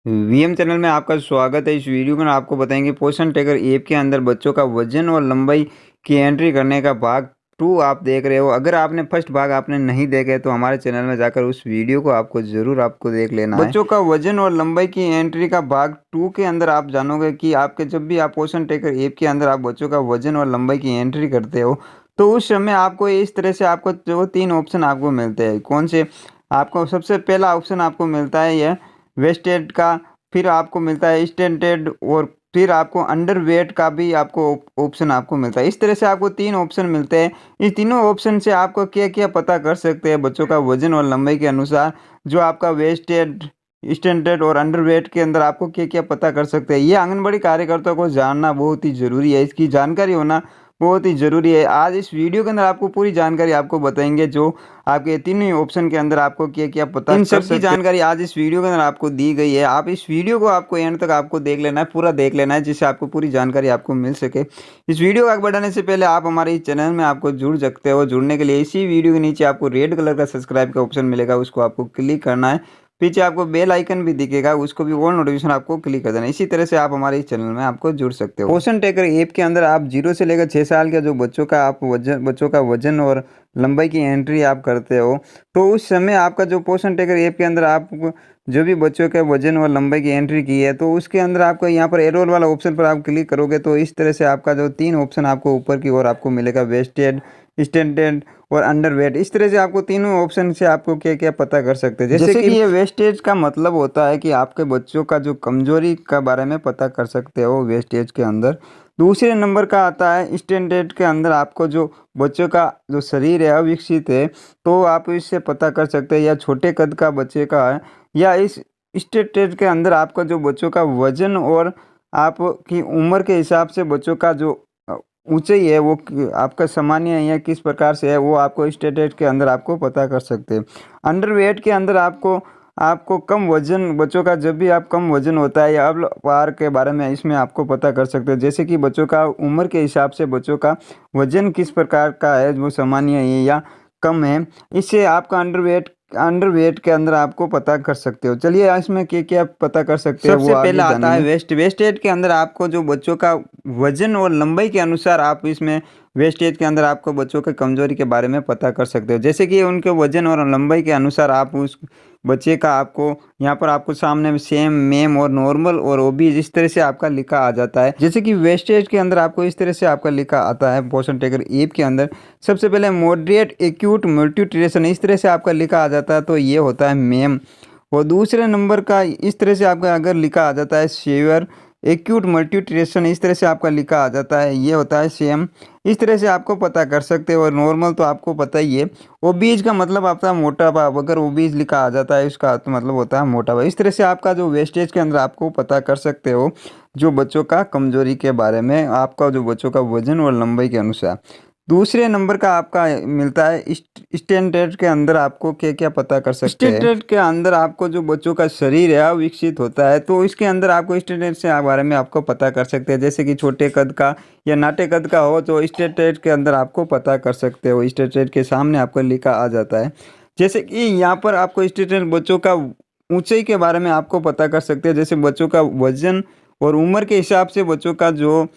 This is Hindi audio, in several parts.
वीएम चैनल में आपका स्वागत है। इस वीडियो में आपको बताएंगे पोषण ट्रैकर ऐप के अंदर बच्चों का वजन और लंबाई की एंट्री करने का भाग 2 आप देख रहे हो। अगर आपने फर्स्ट भाग आपने नहीं देखे तो हमारे चैनल में जाकर उस वीडियो को आपको देख लेना है। बच्चों का वजन और लंबाई की एंट्री का भाग 2 के अंदर आप जानोगे कि आपके जब भी आप पोषण ट्रैकर ऐप के अंदर आप बच्चों का वजन और लंबाई की एंट्री करते हो तो उस समय आपको इस तरह से आपको जो 3 ऑप्शन आपको मिलते हैं। कौन से? आपको सबसे पहला ऑप्शन आपको मिलता है यह वेस्टेड का, फिर आपको मिलता है स्टैंडर्ड और फिर आपको अंडरवेट का भी आपको ऑप्शन आपको मिलता है। इस तरह से आपको 3 ऑप्शन मिलते हैं। इन तीनों ऑप्शन से आपको क्या-क्या पता कर सकते हैं बच्चों का वज़न और लंबाई के अनुसार, जो आपका वेस्टेड, स्टैंडर्ड और अंडरवेट के अंदर आपको क्या-क्या पता कर सकते हैं। ये आंगनबाड़ी कार्यकर्ताओं को जानना बहुत ही ज़रूरी है, इसकी जानकारी होना बहुत ही ज़रूरी है। आज इस वीडियो के अंदर आपको पूरी जानकारी आपको बताएँगे, जो आपके तीनों ही ऑप्शन के अंदर आपको क्या-क्या पता इन सब की जानकारी आज इस वीडियो के अंदर आपको दी गई है। आप इस वीडियो को आपको एंड तक आपको देख लेना है, पूरा देख लेना है, जिससे आपको पूरी जानकारी आपको मिल सके। इस वीडियो को आगे बढ़ाने से पहले आप हमारे इस चैनल में आपको जुड़ सकते हो। जुड़ने के लिए इसी वीडियो के नीचे आपको रेड कलर का सब्सक्राइब का ऑप्शन मिलेगा, उसको आपको क्लिक करना है। पीछे आपको बेल आइकन भी दिखेगा, उसको भी ऑल नोटिफिकेशन आपको क्लिक कर देना। इसी तरह से आप हमारे इस चैनल में आपको जुड़ सकते हो। पोषण ट्रैकर ऐप के अंदर आप 0 से लेकर 6 साल के जो बच्चों का वजन और लंबाई की एंट्री आप करते हो, तो उस समय आपका जो पोषण ट्रैकर ऐप के अंदर आप जो भी बच्चों के वजन और लंबाई की एंट्री की है, तो उसके अंदर आपको यहाँ पर एरोल वाला ऑप्शन पर आप क्लिक करोगे तो इस तरह से आपका जो 3 ऑप्शन आपको ऊपर की ओर आपको मिलेगा, वेस्टेड, स्टैंडर्ड और अंडरवेट। इस तरह से आपको तीनों ऑप्शन से आपको क्या-क्या पता कर सकते हैं। जैसे कि ये वेस्टेज का मतलब होता है कि आपके बच्चों का जो कमजोरी का बारे में पता कर सकते हो वेस्टेज के अंदर। दूसरे नंबर का आता है स्टैंडर्ड के अंदर, आपको जो बच्चों का जो शरीर है अविकसित है, तो आप इससे पता कर सकते हैं, या छोटे कद का बच्चे का है, या इस स्टैंडर्ड के अंदर आपका जो बच्चों का वजन और आपकी उम्र के हिसाब से बच्चों का जो ऊँचाई है वो आपका सामान्य है या किस प्रकार से है, वो आपको स्टैंडर्ड के अंदर आपको पता कर सकते हैं। अंडरवेट के अंदर आपको आपको कम वज़न बच्चों का, जब भी आप कम वज़न होता है या अल्पाहार के बारे में इसमें आपको पता कर सकते हैं। जैसे कि बच्चों का उम्र के हिसाब से बच्चों का वज़न किस प्रकार का है, वो सामान्य है या कम है, इससे आपका अंडरवेट के अंदर आपको पता कर सकते हो। चलिए इसमें क्या-क्या पता कर सकते हैं वो आगे जानेंगे। सबसे पहला आता है वेस्टेज के अंदर आपको जो बच्चों का वज़न और लंबाई के अनुसार आप इसमें वेस्टेज के अंदर आपको बच्चों के कमज़ोरी के बारे में पता कर सकते हो। जैसे कि उनके वज़न और लंबाई के अनुसार आप उस बच्चे का आपको यहाँ पर आपको सामने में सेम, मेम और नॉर्मल और ओबीज इस तरह से आपका लिखा आ जाता है। जैसे कि वेस्टेज के अंदर आपको इस तरह से आपका लिखा आता है पोषण ट्रैकर ऐप के अंदर। सबसे पहले मॉडरेट एक्यूट मल्टीन्यूट्रिशन इस तरह से आपका लिखा आ जाता है, तो ये होता है मेम। और दूसरे नंबर का इस तरह से आपका अगर लिखा आ जाता है सीवियर एक्यूट मल्टीन्यूट्रिशन इस तरह से आपका लिखा आ जाता है, ये होता है सेम। इस तरह से आपको पता कर सकते हो। और नॉर्मल तो आपको पता ही है। ओबीज का मतलब आपका मोटापा, अगर ओबीज लिखा आ जाता है इसका तो मतलब होता है मोटापा। इस तरह से आपका जो वेस्टेज के अंदर आपको पता कर सकते हो जो बच्चों का कमजोरी के बारे में, आपका जो बच्चों का वजन और लंबाई के अनुसार। दूसरे नंबर का आपका मिलता है स्टैंडर्ड के अंदर आपको क्या-क्या पता कर सकते हैं। स्टैंडर्ड के अंदर आपको जो बच्चों का शरीर है विकसित होता है, तो इसके अंदर आपको स्टैंडर्ड से बारे में आपको पता कर सकते हैं। जैसे कि छोटे कद का या नाटे कद का हो तो स्टैंडर्ड के अंदर आपको पता कर सकते हो। स्टैंडर्ड के सामने आपको लिखा आ जाता है। जैसे कि यहाँ पर आपको स्टैंडर्ड बच्चों का ऊंचाई के बारे में आपको पता कर सकते हैं। जैसे बच्चों का वजन और उम्र के हिसाब से बच्चों का जो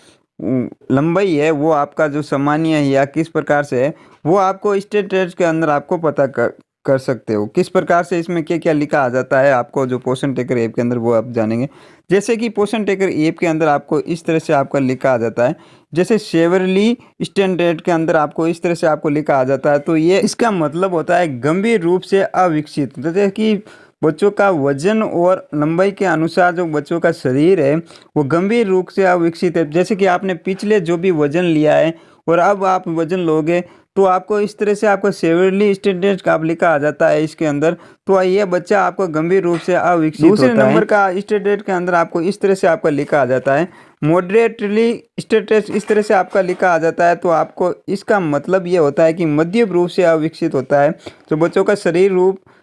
लंबाई है वो आपका जो सामान्य है या किस प्रकार से है, वो आपको स्टैंडर्ड के अंदर आपको पता कर सकते हो। किस प्रकार से इसमें क्या-क्या लिखा आ जाता है आपको जो पोषण ट्रैकर ऐप के अंदर, वो आप जानेंगे। जैसे कि पोषण ट्रैकर ऐप के अंदर आपको इस तरह से आपका लिखा आ जाता है। जैसे सेवरली स्टैंडर्ड के अंदर आपको इस तरह से आपको लिखा आ जाता है, तो ये इसका मतलब होता है गंभीर रूप से अविकसित। जैसे कि बच्चों का वजन और लंबाई के अनुसार जो बच्चों का शरीर है वो गंभीर रूप से अविकसित है। जैसे कि आपने पिछले जो भी वजन लिया है और अब आप वजन लोगे, तो आपको इस तरह से आपको सेवरली स्टैंडर्ड का आप लिखा आ जाता है इसके अंदर, तो ये बच्चा आपको गंभीर रूप से अविकसित होता है। दूसरे नंबर का स्टैंडर्ड के अंदर आपको इस तरह से आपका लिखा आ जाता है मॉडरेटली स्टैंडर्ड इस तरह से आपका लिखा आ जाता है, तो आपको इसका मतलब ये होता है कि मध्यम रूप से अविकसित होता है। जो बच्चों का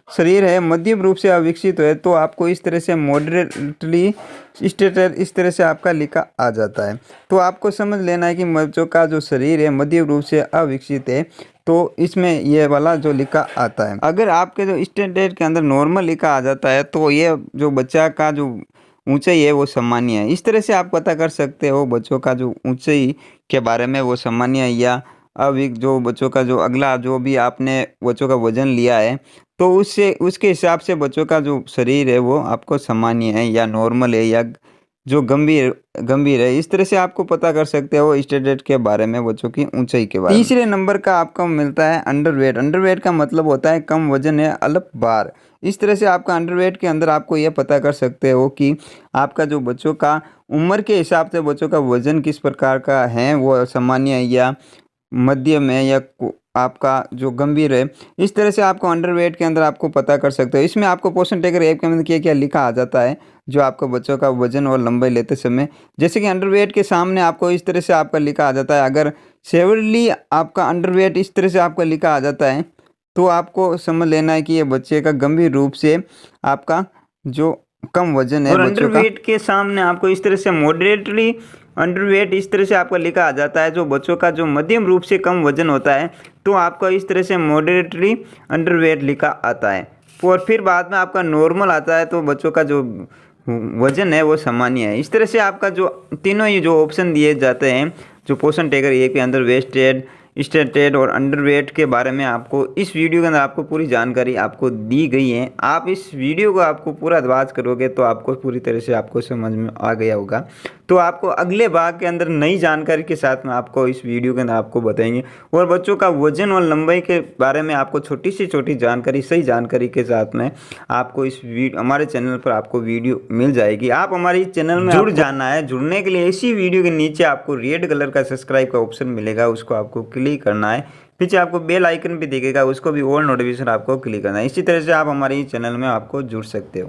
शरीर है मध्यम रूप से अविकसित है, तो आपको इस तरह से मॉडरेटली स्टैंडर्ड इस तरह से आपका लिखा आ जाता है। तो आपको समझ लेना है कि बच्चों का जो शरीर है मध्यम रूप से अविकसित है, तो इसमें ये वाला जो लिखा आता है। अगर आपके जो स्टैंडर्ड के अंदर नॉर्मल लिखा आ जाता है तो ये जो बच्चा का जो ऊंचाई है वो सामान्य है। इस तरह से आप पता कर सकते हो बच्चों का जो ऊंचाई के बारे में वो सामान्य है या अभी जो बच्चों का जो अगला जो भी आपने बच्चों का वजन लिया है तो उससे उसके हिसाब से बच्चों का जो शरीर है वो आपको सामान्य है या नॉर्मल है या जो गंभीर गंभीर है। इस तरह से आपको पता कर सकते हो स्टैंडर्ड के बारे में, बच्चों की ऊंचाई के बारे में। तीसरे नंबर का आपको मिलता है अंडरवेट। अंडरवेट का मतलब होता है कम वजन है, अल्प भार। इस तरह से आपका अंडरवेट के अंदर आपको यह पता कर सकते हो कि आपका जो बच्चों का उम्र के हिसाब से बच्चों का वजन किस प्रकार का है, वो सामान्य है या मध्यम है या आपका जो गंभीर है। इस तरह से आपको अंडरवेट के अंदर आपको पता कर सकते हो। इसमें आपको पोषण ट्रैकर ऐप के अंदर क्या क्या लिखा आ जाता है जो आपको बच्चों का वजन और लंबाई लेते समय, जैसे कि अंडरवेट के सामने आपको इस तरह से आपका लिखा आ जाता है। अगर सेवरली आपका अंडरवेट इस तरह से आपका लिखा आ जाता है तो आपको समझ लेना है कि ये बच्चे का गंभीर रूप से आपका जो कम वजन है। और अंडरवेट के सामने आपको इस तरह से मॉडरेटली अंडरवेट इस तरह से आपका लिखा आ जाता है। जो बच्चों का जो मध्यम रूप से कम वजन होता है तो आपका इस तरह से मॉडरेटली अंडरवेट लिखा आता है। और फिर बाद में आपका नॉर्मल आता है तो बच्चों का जो वजन है वो सामान्य है। इस तरह से आपका जो तीनों ही जो ऑप्शन दिए जाते हैं जो पोषण ट्रैकर ऐप के अंदर वेस्टेड, स्टैंडर्ड और अंडरवेट के बारे में आपको इस वीडियो के अंदर आपको पूरी जानकारी आपको दी गई है। आप इस वीडियो को आपको पूरा वाच करोगे तो आपको पूरी तरह से आपको समझ में आ गया होगा। तो आपको अगले भाग के अंदर नई जानकारी के साथ में आपको इस वीडियो के अंदर आपको बताएंगे और बच्चों का वजन और लंबाई के बारे में आपको छोटी से छोटी जानकारी, सही जानकारी के साथ में आपको इस हमारे चैनल पर आपको वीडियो मिल जाएगी। आप हमारे चैनल में जुड़ जाना है। जुड़ने के लिए इसी वीडियो के नीचे आपको रेड कलर का सब्सक्राइब का ऑप्शन मिलेगा, उसको आपको क्लिक करना है। पीछे आपको बेल आइकन भी दिखेगा, उसको भी ऑल नोटिफिकेशन आपको क्लिक करना है। इसी तरह से आप हमारे चैनल में आपको जुड़ सकते हो।